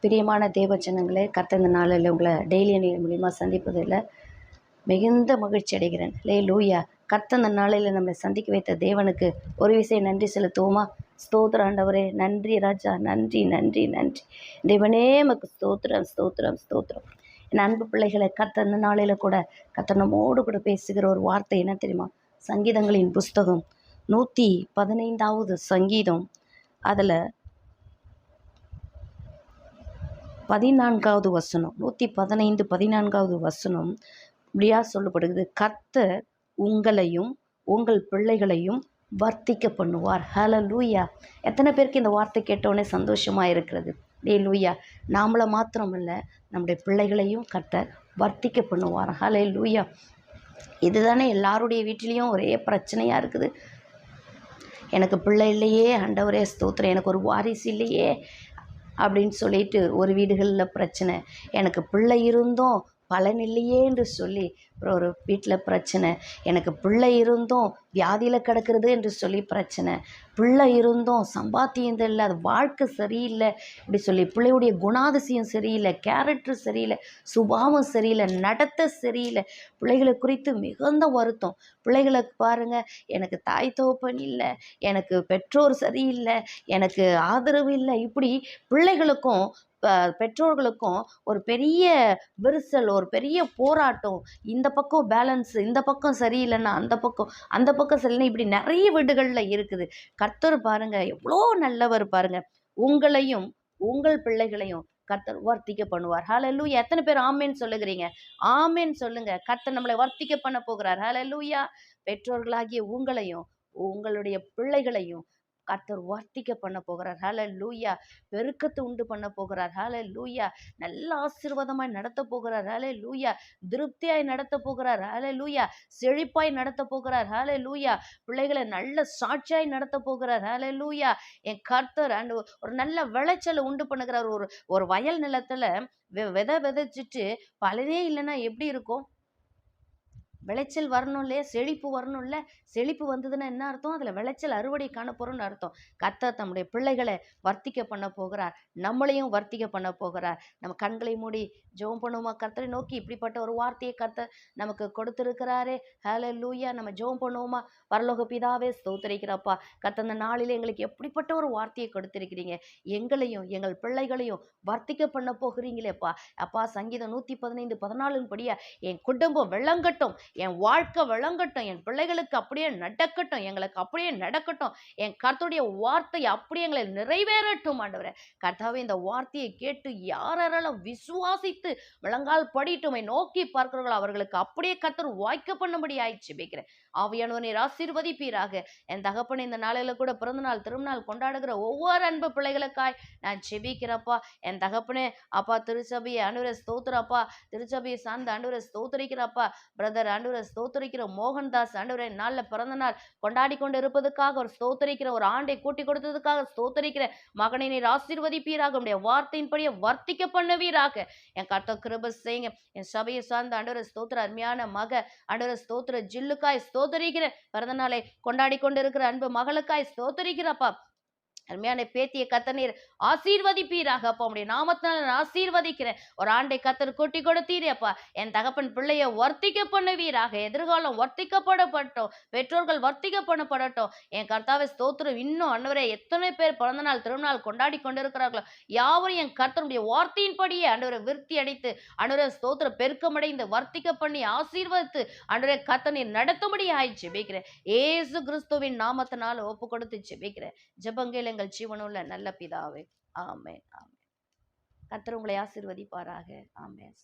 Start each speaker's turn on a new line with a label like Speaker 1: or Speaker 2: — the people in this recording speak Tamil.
Speaker 1: பிரியமான தேவ ஜனங்களே, கர்த்தர் இந்த நாளில் உங்களை டெய்லி நீர் மூலியமாக சந்திப்பதில் மிகுந்த மகிழ்ச்சி அடைகிறேன். லூயா. கர்த்தர் இந்த நாளில் நம்மை சந்திக்க வைத்த தேவனுக்கு ஒரு விஷயம் நன்றி செலுத்துவோமா? ஸ்தோத்திரம் ஆண்டவரே, நன்றி ராஜா, நன்றி நன்றி நன்றி தேவனே, நமக்கு ஸ்தோத்திரம் ஸ்தோத்திரம் ஸ்தோத்திரம். என் அன்பு பிள்ளைகளை, கர்த்தர் இந்த நாளில் கூட கர்த்தர் நம்மோடு கூட பேசுகிற ஒரு வார்த்தை என்ன தெரியுமா? சங்கீதங்களின் புஸ்தகம் 115வது சங்கீதம், அதில் 14வது வசனம், 115 வசனம் இப்படியா சொல்லப்படுகிறது. கர்த்தர் உங்களையும் உங்கள் பிள்ளைகளையும் வர்த்திக்க பண்ணுவார். ஹல்லேலூயா. எத்தனை பேருக்கு இந்த வார்த்தை கேட்டோடனே சந்தோஷமாக இருக்கிறது? லூயா. நாமளை மாத்திரமல்ல, நம்முடைய பிள்ளைகளையும் கர்த்தர் வர்த்திக்க பண்ணுவார். ஹல்லேலூயா. இதுதானே எல்லாருடைய வீட்டிலையும் ஒரே பிரச்சனையாக இருக்குது. எனக்கு பிள்ளை இல்லையே ஆண்டவரே ஸ்தோத்திரம், எனக்கு ஒரு வாரிசு இல்லையே அப்படின்னு சொல்லிட்டு ஒரு வீடுகளில் பிரச்சனை. எனக்கு பிள்ளை இருந்தும் பலன் இல்லையே என்று சொல்லி அப்புறம் ஒரு வீட்டில் பிரச்சனை. எனக்கு பிள்ளை இருந்தும் வியாதியில் கிடக்கிறது என்று சொல்லி பிரச்சனை. பிள்ளை இருந்தும் சம்பாத்தியம் இல்லை, அது வாழ்க்கை சரியில்லை இப்படி சொல்லி, பிள்ளையுடைய குணாதிசயம் சரியில்லை, கேரக்டர் சரியில்லை, சுபாவம் சரியில்லை, நடத்தை சரியில்லை, பிள்ளைகளை குறித்து மிகுந்த வருத்தம். பிள்ளைகளை பாருங்கள், எனக்கு தாய் தகப்பன் இல்லை, எனக்கு பெற்றோர் சரியில்லை, எனக்கு ஆதரவு இல்லை, இப்படி பிள்ளைகளுக்கும் பெற்றோர்களுக்கும் ஒரு பெரிய விரிசல், ஒரு பெரிய போராட்டம். இந்த பக்கம் பேலன்ஸ், இந்த பக்கம் சரியில்லைன்னா அந்த பக்கம் சரியில்லைன்னா இப்படி நிறைய வீடுகளில் இருக்குது. கர்த்தர் பாருங்க எவ்வளோ நல்லவர் பாருங்க. உங்களையும் உங்கள் பிள்ளைகளையும் கர்த்தர் வர்த்திக்க பண்ணுவார். ஹல்லேலூயா. எத்தனை பேர் ஆமேன்னு சொல்லுகிறீங்க? ஆமேன்னு சொல்லுங்க. கர்த்தர் நம்மளை வர்த்திக்க பண்ண போகிறார். ஹல்லேலூயா. பெற்றோர்களாகிய உங்களையும் உங்களுடைய பிள்ளைகளையும் கர்த்தர் வர்த்திக்க பண்ண போகிறார். ஹல்லேலூயா. பெருக்கத்தை உண்டு பண்ண போகிறார். ஹல்லேலூயா. நல்ல ஆசீர்வாதமாய் நடத்த போகிறார். ஹல்லேலூயா. திருப்தியாய் நடத்த போகிறார். ஹல்லேலூயா. செழிப்பாய் நடத்த போகிறார். ஹல்லேலூயா. பிள்ளைகளை நல்ல சாட்சியாய் நடத்த போகிறார். ஹல்லேலூயா. என் கர்த்தர் ஒரு நல்ல விளைச்சலை உண்டு பண்ணுகிறார். ஒரு வயல் நிலத்துல விதை விதைச்சிட்டு பலனே இல்லைன்னா எப்படி இருக்கும்? விளைச்சல் வரணும் இல்லையா? செழிப்பு வரணும் இல்லை? செழிப்பு வந்ததுன்னா என்ன அர்த்தம்? அதில் விளைச்சல் அறுவடை காணப்போறோம்னு அர்த்தம். கர்த்தர் தம்முடைய பிள்ளைகளை வர்த்திக்க பண்ண போகிறார். நம்மளையும் வர்த்திக்க பண்ண போகிறார். நம்ம கண்களை மூடி ஜெபம் பண்ணுவோமா? கர்த்தரை நோக்கி இப்படிப்பட்ட ஒரு வார்த்தையை கர்த்தர் நமக்கு கொடுத்திருக்கிறாரே. ஹல்லேலூயா. நம்ம ஜெபம் பண்ணுவோமா? பரலோக பிதாவே ஸ்தோத்திரிக்கிறப்பா, கர்த்தர் அந்த நாளில் எங்களுக்கு எப்படிப்பட்ட ஒரு வார்த்தையை கொடுத்திருக்கிறீங்க. எங்களையும் எங்கள் பிள்ளைகளையும் வர்த்திக்க பண்ண போகிறீங்களேப்பா. அப்பா, சங்கீதம் 115:14 படியா என் குடும்பம் விளங்கட்டும், என் வாழ்க்கை விளங்கட்டும், என் பிள்ளைகளுக்கு அப்படியே நடக்கட்டும், எங்களுக்கு அப்படியே நடக்கட்டும், என் கர்த்தருடைய வார்த்தை அப்படியே எங்களை நிறைவேறட்டும் ஆண்டவரே. கர்த்தாவே, இந்த வார்த்தையை கேட்டு யாரெல்லாம் விசுவாசித்து விளங்கால் படிட்டுமை நோக்கி பார்க்கிறார்களோ அவர்களுக்கு அப்படியே கர்த்தர் வாய்க்க பண்ணும்படி ஆயிடுச்சு ஜெபிக்கிறேன். ஆவியானவரை ஆசீர்வதிப்பீராக. என் தகப்பனை இந்த நாளில கூட பிறந்த நாள் திருநாள் கொண்டாடுகிற ஒவ்வொரு அன்பு பிள்ளைகளுக்காய் நான் ஜெபிக்கிறப்பா. என் தகப்பனே அப்பா, திருச்சபையை ஆண்டவரே ஸ்தோத்திரம் அப்பா, திருச்சபையை சார்ந்த ஆண்டவரே ஸ்தோத்திரிக்கிறப்பா. பிரதர் ஆண்டவரை ஸ்தோத்திரிக்கிற மோகன்தாஸ் ஆண்டவரை நாளில் பிறந்த நாள் கொண்டாடி கொண்டு இருப்பதுக்காக ஒரு ஸ்தோத்திரிக்கிற, ஒரு ஆண்டை கூட்டி கொடுத்ததுக்காக ஸ்தோத்திரிக்கிற மகனை நீர் ஆசீர்வதிப்பீராக. உடைய வார்த்தையின்படியே வர்த்திக்க பண்ணுவீராக. என் கர்த்தர் கிருபை செய்யுங்க. என் சபையை சார்ந்த ஆண்டவரை ஸ்தோத்திர அருமையான மக ஆண்டவரை ஸ்தோத்திர ஜில்லுக்காய் ஸ்தோத்திரிக்கிற, பிறந்த நாளை கொண்டாடி கொண்டு இருக்கிற அன்பு மகளுக்காய் ஸ்தோத்திரிக்கிறப்பா. அருமையான பேத்திய கர்த்தர் நீர் ஆசீர்வதிப்பீராக. அப்பா, உடைய நாமத்தினால நான் ஆசீர்வதிக்கிறேன். ஒரு ஆண்டை கர்த்தர் கூட்டி கொடுத்தீரே அப்பா. என் தகப்பன் பிள்ளைய வர்த்திக்க பண்ணுவீராக. எதிர்காலம் வர்த்திக்கப்படப்பட்டோம், பெற்றோர்கள் வர்த்திக்க பண்ணப்படட்டும். என் கர்த்தாவை ஸ்தோத்திரம். இன்னும் ஆண்டவரே எத்தனை பேர் பிறந்த நாள் திருநாள் கொண்டாடி கொண்டிருக்கிறார்களோ யாவரும் என் கர்த்தருடைய வார்த்தையின்படியே ஆண்டவரை விருத்தி அடைத்து ஆண்டவரை ஸ்தோத்திர பெருக்கமடைந்து வர்த்திக்க பண்ணி ஆசீர்வதித்து ஆண்டவரை கர்த்தர் நீர் நடத்தும்படி ஆயிடுச்சு ஜெபிக்கிறேன். ஏசு கிறிஸ்துவின் நாமத்தினால ஒப்பு கொடுத்து ஜெபிக்கிறேன். ஜெபங்கள் எங்கள் ஜீவனுள்ள நல்ல பிதாவே. ஆமென் ஆமென். கர்த்தர் உங்களை ஆசீர்வதிப்பாராக. ஆமென்.